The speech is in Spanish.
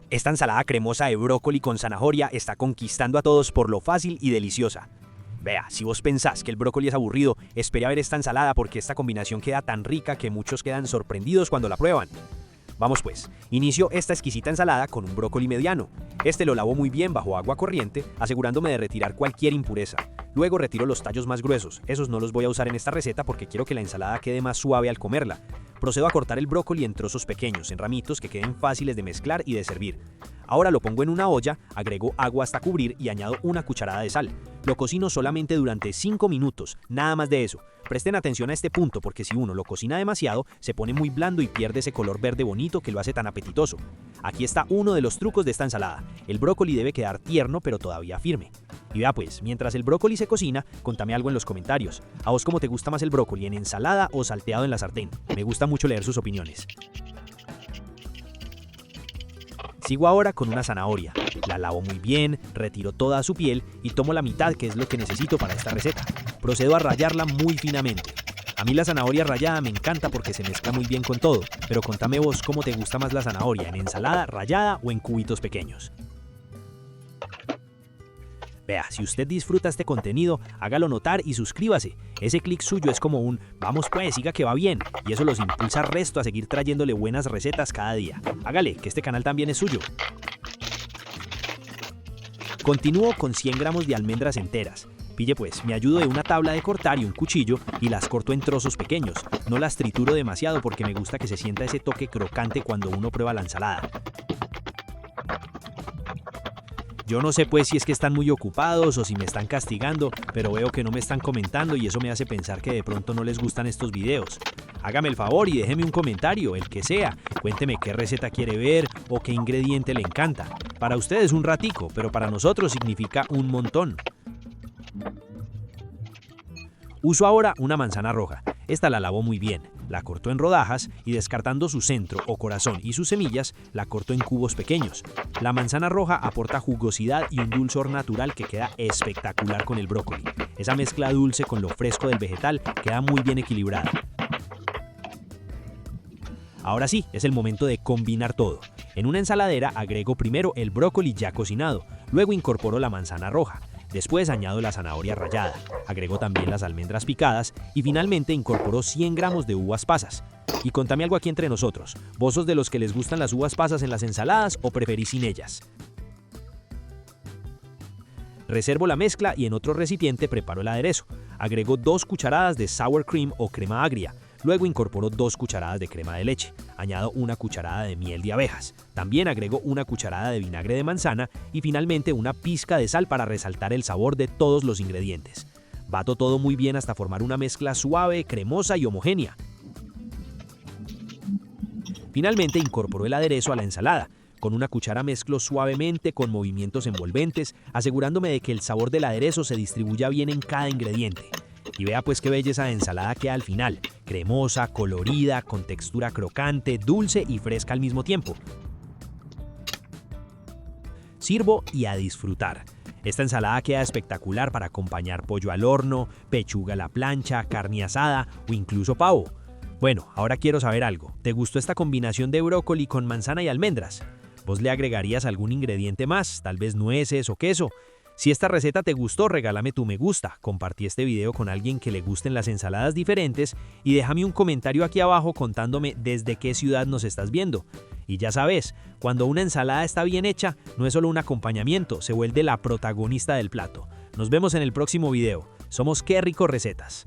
Esta ensalada cremosa de brócoli con zanahoria está conquistando a todos por lo fácil y deliciosa. Vea, si vos pensás que el brócoli es aburrido, espere a ver esta ensalada porque esta combinación queda tan rica que muchos quedan sorprendidos cuando la prueban. Vamos pues, inicio esta exquisita ensalada con un brócoli mediano. Este lo lavo muy bien bajo agua corriente, asegurándome de retirar cualquier impureza. Luego retiro los tallos más gruesos, esos no los voy a usar en esta receta porque quiero que la ensalada quede más suave al comerla. Procedo a cortar el brócoli en trozos pequeños, en ramitos que queden fáciles de mezclar y de servir. Ahora lo pongo en una olla, agrego agua hasta cubrir y añado una cucharada de sal. Lo cocino solamente durante 5 minutos, nada más de eso. Presten atención a este punto porque si uno lo cocina demasiado, se pone muy blando y pierde ese color verde bonito que lo hace tan apetitoso. Aquí está uno de los trucos de esta ensalada. El brócoli debe quedar tierno pero todavía firme. Y vea pues, mientras el brócoli se cocina, contame algo en los comentarios. ¿A vos cómo te gusta más el brócoli, en ensalada o salteado en la sartén? Me gusta mucho leer sus opiniones. Sigo ahora con una zanahoria. La lavo muy bien, retiro toda su piel y tomo la mitad, que es lo que necesito para esta receta. Procedo a rallarla muy finamente. A mí la zanahoria rallada me encanta porque se mezcla muy bien con todo, pero contame vos cómo te gusta más la zanahoria, en ensalada, rallada o en cubitos pequeños. Vea, si usted disfruta este contenido, hágalo notar y suscríbase. Ese clic suyo es como un "vamos pues, siga que va bien", y eso los impulsa al resto a seguir trayéndole buenas recetas cada día. Hágale, que este canal también es suyo. Continúo con 100 gramos de almendras enteras. Pille pues, me ayudo de una tabla de cortar y un cuchillo y las corto en trozos pequeños. No las trituro demasiado porque me gusta que se sienta ese toque crocante cuando uno prueba la ensalada. Yo no sé pues si es que están muy ocupados o si me están castigando, pero veo que no me están comentando y eso me hace pensar que de pronto no les gustan estos videos. Hágame el favor y déjeme un comentario, el que sea. Cuénteme qué receta quiere ver o qué ingrediente le encanta. Para ustedes un ratico, pero para nosotros significa un montón. Uso ahora una manzana roja. Esta la lavo muy bien. La corto en rodajas y descartando su centro o corazón y sus semillas, la corto en cubos pequeños. La manzana roja aporta jugosidad y un dulzor natural que queda espectacular con el brócoli. Esa mezcla dulce con lo fresco del vegetal queda muy bien equilibrada. Ahora sí, es el momento de combinar todo. En una ensaladera agrego primero el brócoli ya cocinado, luego incorporo la manzana roja. Después añado la zanahoria rallada, agrego también las almendras picadas y finalmente incorporo 100 gramos de uvas pasas. Y contame algo aquí entre nosotros, ¿vos sos de los que les gustan las uvas pasas en las ensaladas o preferís sin ellas? Reservo la mezcla y en otro recipiente preparo el aderezo. Agrego 2 cucharadas de sour cream o crema agria. Luego incorporo 2 cucharadas de crema de leche. Añado una cucharada de miel de abejas. También agrego una cucharada de vinagre de manzana y finalmente una pizca de sal para resaltar el sabor de todos los ingredientes. Bato todo muy bien hasta formar una mezcla suave, cremosa y homogénea. Finalmente incorporo el aderezo a la ensalada. Con una cuchara mezclo suavemente con movimientos envolventes, asegurándome de que el sabor del aderezo se distribuya bien en cada ingrediente. Y vea pues qué belleza de ensalada queda al final, cremosa, colorida, con textura crocante, dulce y fresca al mismo tiempo. Sirvo y a disfrutar. Esta ensalada queda espectacular para acompañar pollo al horno, pechuga a la plancha, carne asada o incluso pavo. Bueno, ahora quiero saber algo. ¿Te gustó esta combinación de brócoli con manzana y almendras? ¿Vos le agregarías algún ingrediente más, tal vez nueces o queso? Si esta receta te gustó, regálame tu me gusta, compartí este video con alguien que le gusten las ensaladas diferentes y déjame un comentario aquí abajo contándome desde qué ciudad nos estás viendo. Y ya sabes, cuando una ensalada está bien hecha, no es solo un acompañamiento, se vuelve la protagonista del plato. Nos vemos en el próximo video. Somos Qué Rico Recetas.